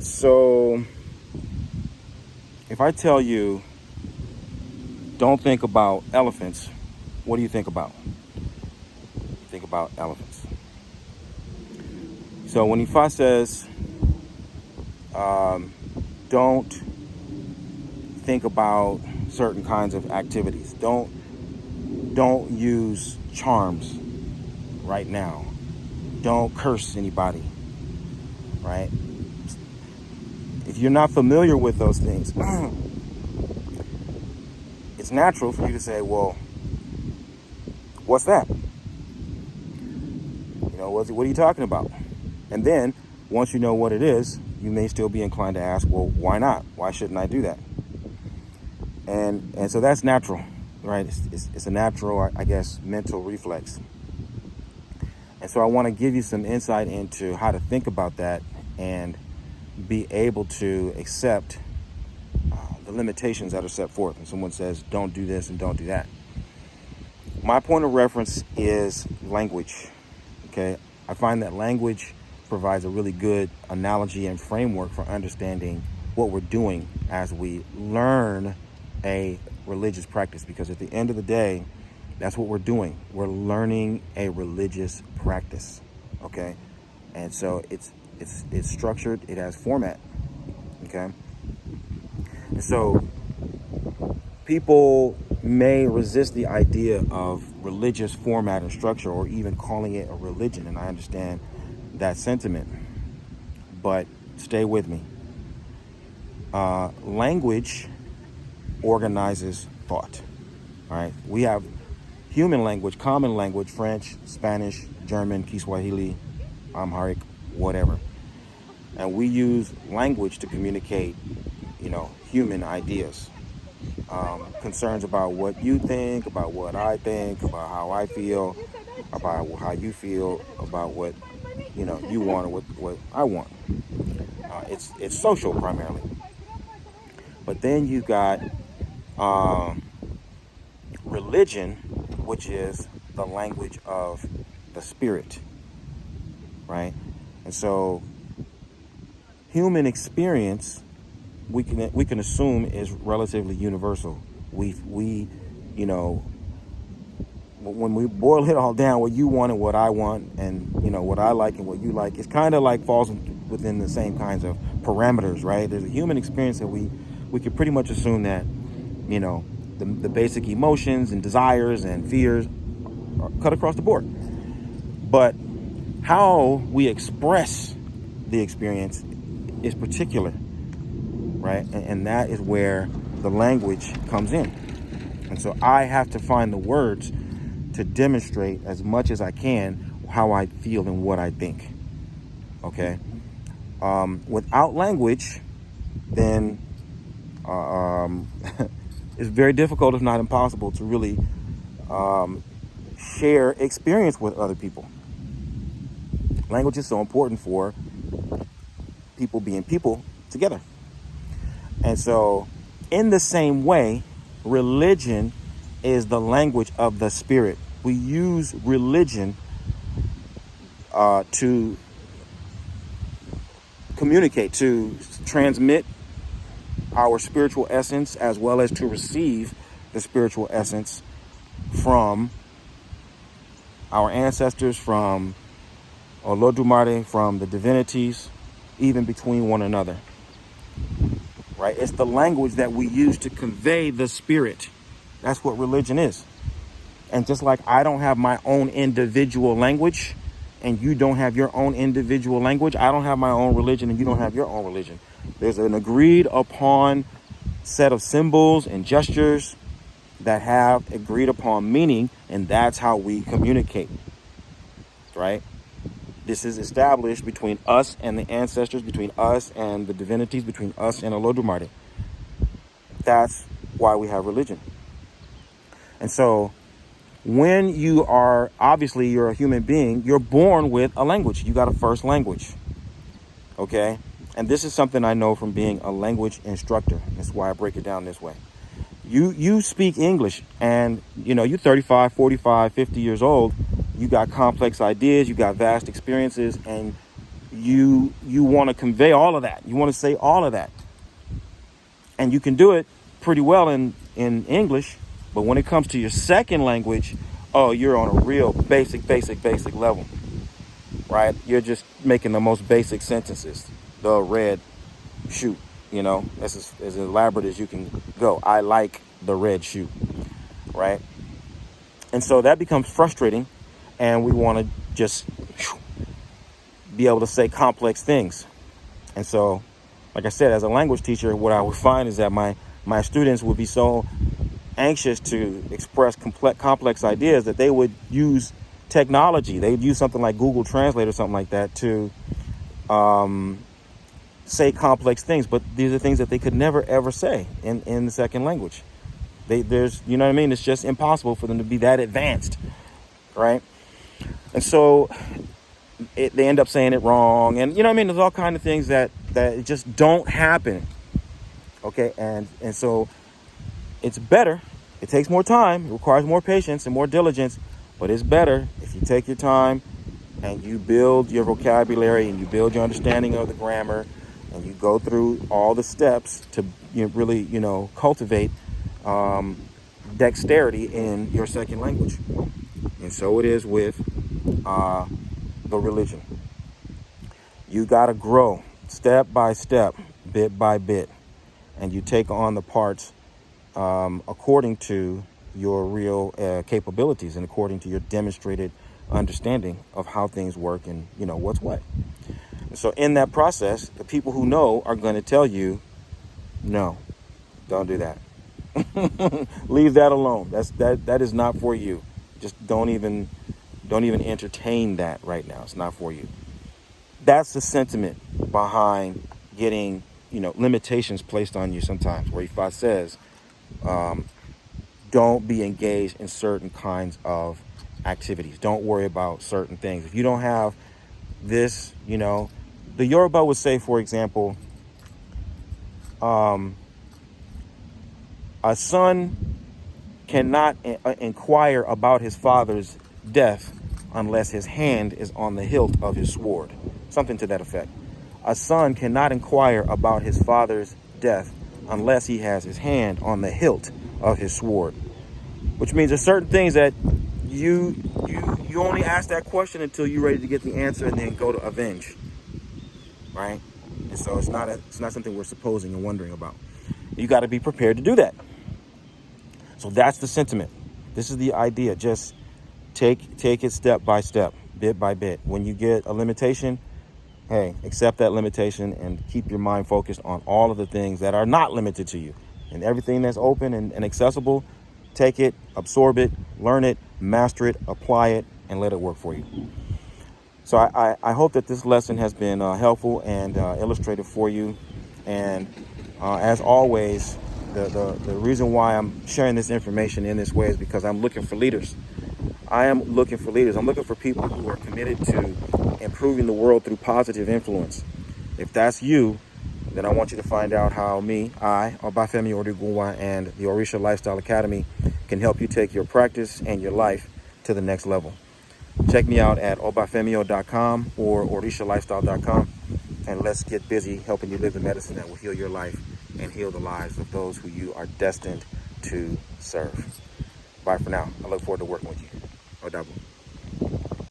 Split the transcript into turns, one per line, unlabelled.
So if I tell you, don't think about elephants, what do you think about? You think about elephants. So when Ifa says, don't think about certain kinds of activities, don't use charms right now, don't curse anybody, right? If you're not familiar with those things, it's natural for you to say, well, what's that? What are you talking about? And then once you know what it is, you may still be inclined to ask, well, why not? Why shouldn't I do that? And so that's natural, right? It's a natural, I guess, mental reflex. And so I want to give you some insight into how to think about that and be able to accept the limitations that are set forth. And someone says, don't do this and don't do that. My point of reference is language, okay? I find that language provides a really good analogy and framework for understanding what we're doing as we learn a religious practice, because at the end of the day, that's what we're doing. We're learning a religious practice, okay? And so it's structured, it has format, okay? And so people may resist the idea of religious format and structure, or even calling it a religion, and I understand that sentiment, but stay with me. Language organizes thought, right? We have human language, common language, French, Spanish, German, Kiswahili, Amharic, whatever. And we use language to communicate, human ideas, concerns about what you think, about what I think, about how I feel, about how you feel, about what, you want or what I want. It's social primarily. But then you got religion, which is the language of the spirit, right? And so human experience, we can assume, is relatively universal. We when we boil it all down, what you want and what I want, and what I like and what you like, it's kind of like falls within the same kinds of parameters, right? There's a human experience that we could pretty much assume that the basic emotions and desires and fears are cut across the board. But how we express the experience is particular, right? And that is where the language comes in. And so I have to find the words to demonstrate as much as I can how I feel and what I think, okay? Without language, then it's very difficult, if not impossible, to really share experience with other people. Language is so important for people being people together. And so in the same way, religion is the language of the spirit. We use religion to communicate, to transmit our spiritual essence, as well as to receive the spiritual essence from our ancestors, from Olodumare, from the divinities, even between one another, right? It's the language that we use to convey the spirit. That's what religion is. And just like I don't have my own individual language, and you don't have your own individual language, I don't have my own religion, and you don't have your own religion. There's an agreed upon set of symbols and gestures that have agreed upon meaning, and that's how we communicate, right? This is established between us and the ancestors, between us and the divinities, between us and Olodumare. That's why we have religion. And so when you are, obviously you're a human being, you're born with a language. You got a first language, okay? And this is something I know from being a language instructor. That's why I break it down this way. You speak English, and you're 35, 45, 50 years old. You got complex ideas, you got vast experiences, and you want to convey all of that. You want to say all of that. And you can do it pretty well in English. But when it comes to your second language, oh, you're on a real basic level, right? You're just making the most basic sentences. The red shoe, that's as elaborate as you can go. I like the red shoe, right? And so that becomes frustrating, and we want to just be able to say complex things. And so, like I said, as a language teacher, what I would find is that my students would be so anxious to express complex ideas that they would use technology. They would use something like Google Translate or something like that to say complex things. But these are things that they could never, ever say in the second language. There's, you know what I mean? It's just impossible for them to be that advanced, right? And so they end up saying it wrong. And, you know what I mean? There's all kinds of things that just don't happen. Okay. And so it's better. It takes more time. It requires more patience and more diligence, but it's better if you take your time and you build your vocabulary and you build your understanding of the grammar and you go through all the steps to really, cultivate dexterity in your second language. And so it is with the religion. You got to grow step by step, bit by bit, and you take on the parts according to your real capabilities and according to your demonstrated understanding of how things work and what's what. And so in that process, the people who know are going to tell you, no, don't do that. Leave that alone. That is not for you. Just don't even entertain that right now. It's not for you. That's the sentiment behind getting limitations placed on you sometimes, where Ifa says don't be engaged in certain kinds of activities. Don't worry about certain things. If you don't have this, the Yoruba would say, for example, a son cannot inquire about his father's death unless his hand is on the hilt of his sword. Something to that effect. A son cannot inquire about his father's death unless he has his hand on the hilt of his sword. Which means there's certain things that you only ask that question until you're ready to get the answer and then go to avenge. Right? And so it's not something we're supposing and wondering about. You got to be prepared to do that. So that's the sentiment. This is the idea. Just take it step by step, bit by bit. When you get a limitation, hey, accept that limitation and keep your mind focused on all of the things that are not limited to you. And everything that's open and accessible, take it, absorb it, learn it, master it, apply it, and let it work for you. So I hope that this lesson has been helpful and illustrative for you. And as always, the reason why I'm sharing this information in this way is because I'm looking for leaders. I am looking for leaders. I'm looking for people who are committed to improving the world through positive influence. If that's you, then I want you to find out how I, Obafemi Odugunwa, and the Orisha Lifestyle Academy can help you take your practice and your life to the next level. Check me out at obafemio.com or orishalifestyle.com, and let's get busy helping you live the medicine that will heal your life and heal the lives of those who you are destined to serve. Bye for now. I look forward to working with you. Taboo.